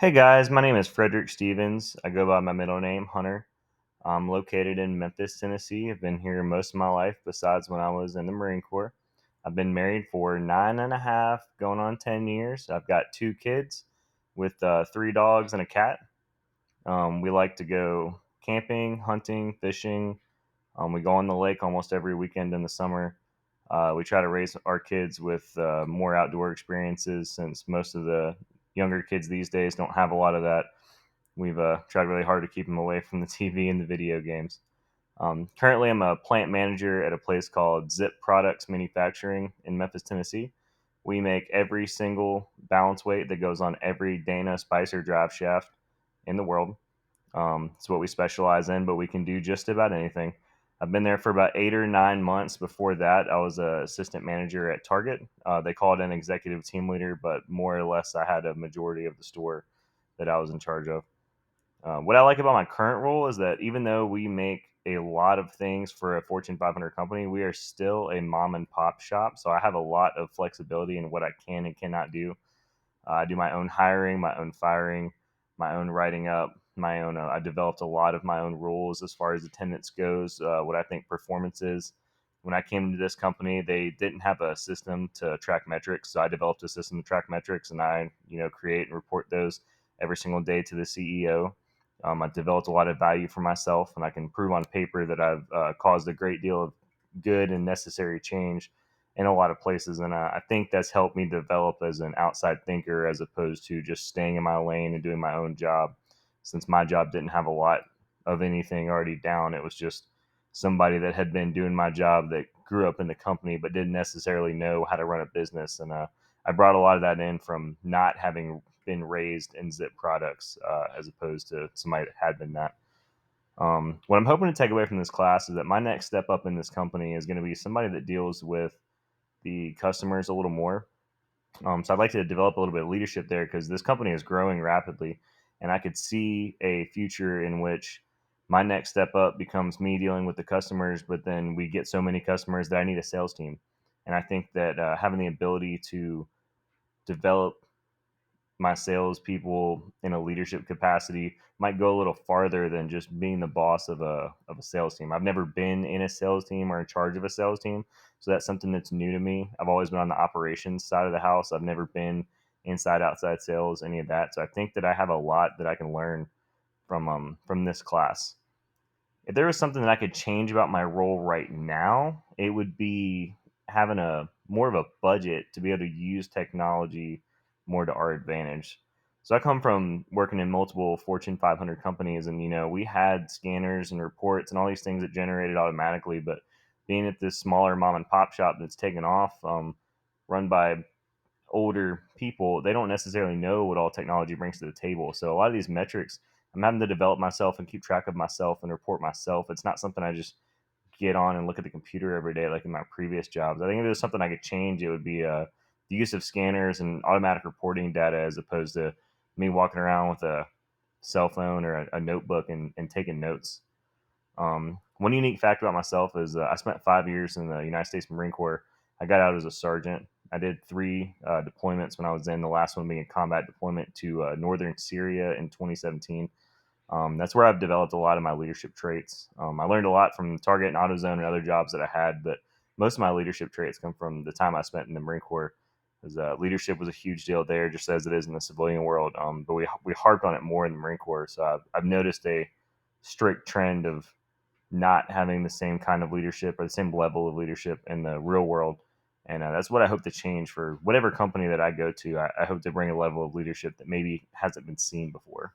Hey guys, my name is Frederick Stevens. I go by my middle name, Hunter. I'm located in Memphis, Tennessee. I've been here most of my life, besides when I was in the Marine Corps. I've been married for 9.5, going on 10 years. I've got two kids with three dogs and a cat. We like to go camping, hunting, fishing. We go on the lake almost every weekend in the summer. We try to raise our kids with more outdoor experiences since most of the younger kids these days don't have a lot of that. We've tried really hard to keep them away from the TV and the video games. Currently, I'm a plant manager at a place called Zip Products Manufacturing in Memphis, Tennessee. We make every single balance weight that goes on every Dana Spicer drive shaft in the world. It's what we specialize in, but we can do just about anything. I've been there for about 8 or 9 months. Before that, I was an assistant manager at Target. They call it an executive team leader, but more or less, I had a majority of the store that I was in charge of. What I like about my current role is that even though we make a lot of things for a Fortune 500 company, we are still a mom and pop shop. So I have a lot of flexibility in what I can and cannot do. I do my own hiring, my own firing, my own writing up, my own. I developed a lot of my own rules as far as attendance goes, what I think performance is. When I came to this company, they didn't have a system to track metrics, so I developed a system to track metrics, and I, create and report those every single day to the CEO. I developed a lot of value for myself, and I can prove on paper that I've caused a great deal of good and necessary change in a lot of places. And I think that's helped me develop as an outside thinker as opposed to just staying in my lane and doing my own job. Since my job didn't have a lot of anything already down, it was just somebody that had been doing my job that grew up in the company but didn't necessarily know how to run a business. And I brought a lot of that in from not having been raised in Zip products as opposed to somebody that had been that. What I'm hoping to take away from this class is that my next step up in this company is going to be somebody that deals with the customers a little more. So I'd like to develop a little bit of leadership there because this company is growing rapidly, and I could see a future in which my next step up becomes me dealing with the customers, but then we get so many customers that I need a sales team. And I think that having the ability to develop my salespeople in a leadership capacity might go a little farther than just being the boss of a sales team. I've never been in a sales team or in charge of a sales team, so that's something that's new to me. I've always been on the operations side of the house. I've never been inside outside sales, any of that. So I think that I have a lot that I can learn from this class. If there was something that I could change about my role right now, it would be having a more of a budget to be able to use technology more to our advantage. So I come from working in multiple Fortune 500 companies, and we had scanners and reports and all these things that generated automatically. But being at this smaller mom and pop shop that's taken off, run by older people, they don't necessarily know what all technology brings to the table. So a lot of these metrics, I'm having to develop myself and keep track of myself and report myself. It's not something I just get on and look at the computer every day like in my previous jobs. I think if there was something I could change, it would be the use of scanners and automatic reporting data as opposed to me walking around with a cell phone or a notebook and taking notes. One unique fact about myself is I spent 5 years in the United States Marine Corps. I got out as a sergeant. I did three deployments when I was in, the last one being a combat deployment to northern Syria in 2017. That's where I've developed a lot of my leadership traits. I learned a lot from Target and AutoZone and other jobs that I had, but most of my leadership traits come from the time I spent in the Marine Corps. Because leadership was a huge deal there, just as it is in the civilian world. But we harped on it more in the Marine Corps. So I've noticed a strict trend of not having the same kind of leadership or the same level of leadership in the real world. And that's what I hope to change for whatever company that I go to. I hope to bring a level of leadership that maybe hasn't been seen before.